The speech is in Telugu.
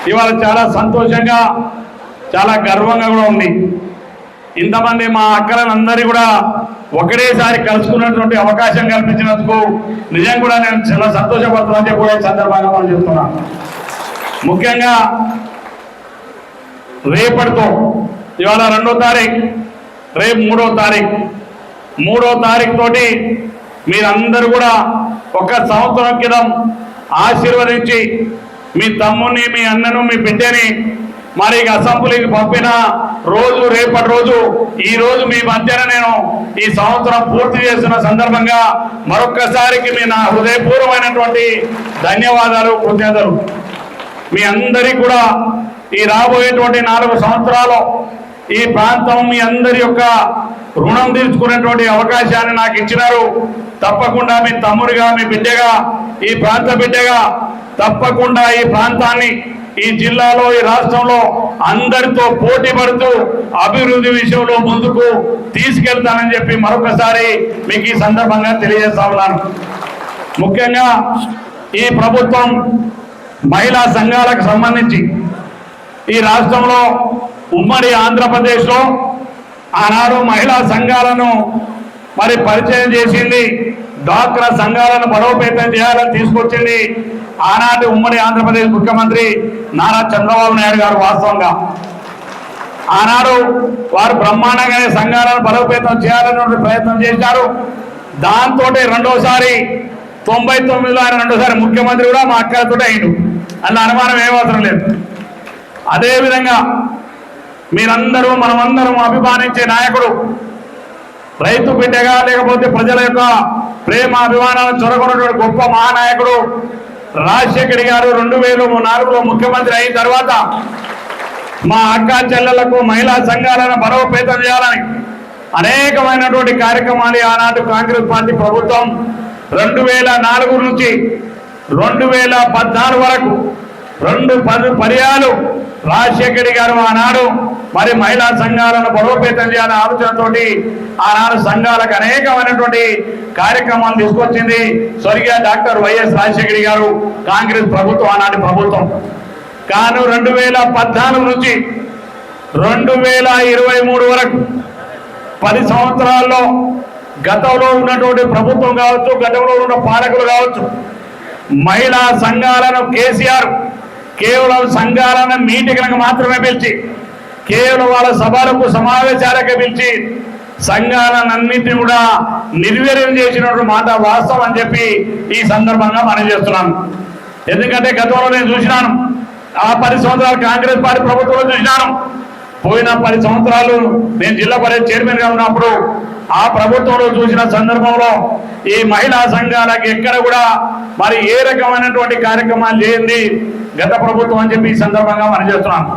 ఇవాళ చాలా సంతోషంగా చాలా గర్వంగా కూడా ఉంది. ఇంతమంది మా అక్కలందరి కూడా ఒకటేసారి కలుసుకున్నటువంటి అవకాశం కల్పించినందుకు నిజంగా కూడా నేను చాలా సంతోషపడుతున్నాను చెప్పే సందర్భంగా మనం చెప్తున్నాను. ముఖ్యంగా రేపటితో ఇవాళ 2వ తారీఖు, రేపు 3వ తారీఖు, 3వ తారీఖు తోటి మీరందరూ కూడా ఒక సంవత్సరం క్రితం ఆశీర్వదించి మీ తమ్ముని, మీ అన్నను, మీ బిడ్డని మరి అసెంబ్లీకి పంపిన రోజు రేపటి రోజు, ఈ రోజు మీ మధ్యన నేను ఈ సంవత్సరం పూర్తి చేస్తున్న సందర్భంగా మరొక్కసారికి మీ నా హృదయపూర్వమైనటువంటి ధన్యవాదాలు, కృతజ్ఞతలు. మీ అందరికీ కూడా ఈ రాబోయేటువంటి 4 సంవత్సరాలు ఈ ప్రాంతం మీ అందరి యొక్క రుణం తీర్చుకునేటువంటి అవకాశాన్ని నాకు ఇచ్చినారు. తప్పకుండా మీ తమ్ముడిగా, మీ బిడ్డగా, ఈ ప్రాంత బిడ్డగా తప్పకుండా ఈ ప్రాంతాన్ని, ఈ జిల్లాలో, ఈ రాష్ట్రంలో అందరితో పోటీ పడుతూ అభివృద్ధి విషయంలో ముందుకు తీసుకెళ్తానని చెప్పి మరొకసారి మీకు ఈ సందర్భంగా తెలియజేస్తా ఉన్నాను. ముఖ్యంగా ఈ ప్రభుత్వం మహిళా సంఘాలకు సంబంధించి ఈ రాష్ట్రంలో ఉమ్మడి ఆంధ్రప్రదేశ్లో ఆనాడు మహిళా సంఘాలను మరి పరిచయం చేసింది, డ్వాక్రా సంఘాలను బలోపేతం చేయాలని తీసుకొచ్చింది ఆనాటి ఉమ్మడి ఆంధ్రప్రదేశ్ ముఖ్యమంత్రి నారా చంద్రబాబు నాయుడు గారు. వాస్తవంగా ఆనాడు వారు బ్రహ్మాండంగానే సంఘాలను బలోపేతం చేయాలనే ప్రయత్నం చేశారు. దాంతో రెండోసారి 99లో ఆయన రెండోసారి ముఖ్యమంత్రి కూడా మా అక్కలతో అయిండు, అన్న అనుమానం ఏమవసరం లేదు. అదేవిధంగా మీరందరూ, మనమందరం అభిమానించే నాయకుడు, రైతు బిడ్డగా లేకపోతే ప్రజల యొక్క ప్రేమ అభిమానాలను చొరగొన్నటువంటి గొప్ప మహానాయకుడు రాజశేఖర్ గారు 2004లో ముఖ్యమంత్రి అయిన తర్వాత మా అక్క చెల్లెలకు మహిళా సంఘాలను బలోపేతం చేయాలని అనేకమైనటువంటి కార్యక్రమాలు ఆనాటి కాంగ్రెస్ పార్టీ ప్రభుత్వం 2004 నుంచి 2014 వరకు 2 పర్యాలు రాజశేఖర్ గారు ఆనాడు మరి మహిళా సంఘాలను బలోపేతం చేయాలనే ఆలోచనతోటి ఆనాడు సంఘాలకు అనేకమైనటువంటి కార్యక్రమాలు తీసుకొచ్చింది స్వర్గీయ డాక్టర్ వైఎస్ రాజశేఖర్ గారు, కాంగ్రెస్ ప్రభుత్వం, ఆనాటి ప్రభుత్వం. కానీ 2014 నుంచి 2023 వరకు 10 సంవత్సరాల్లో గతంలో ఉన్నటువంటి ప్రభుత్వం కావచ్చు, గతంలో ఉన్న పాలకులు కావచ్చు, మహిళా సంఘాలను కేసీఆర్ కేవలం సంఘాలను మీటింగ్లకు మాత్రమే పిలిచి, కేవలం వాళ్ళ సభలకు సమావేశాలకు పిలిచి సంఘాలన్నింటినీ కూడా నిర్వీర్యం చేసినటువంటి మాట వాస్తవం అని చెప్పి ఈ సందర్భంగా మనం చేస్తున్నాను. ఎందుకంటే గతంలో నేను చూసినాను, ఆ 10 సంవత్సరాలు కాంగ్రెస్ పార్టీ ప్రభుత్వంలో చూసినాను. పోయిన 10 సంవత్సరాలు నేను జిల్లా పరిషత్ చైర్మన్గా ఉన్నప్పుడు ఆ ప్రభుత్వంలో చూసిన సందర్భంలో ఈ మహిళా సంఘాలకు ఎక్కడ కూడా మరి ఏ రకమైనటువంటి కార్యక్రమాలు చేయండి గత ప్రభుత్వం అని చెప్పి ఈ సందర్భంగా మనం చేస్తున్నాను.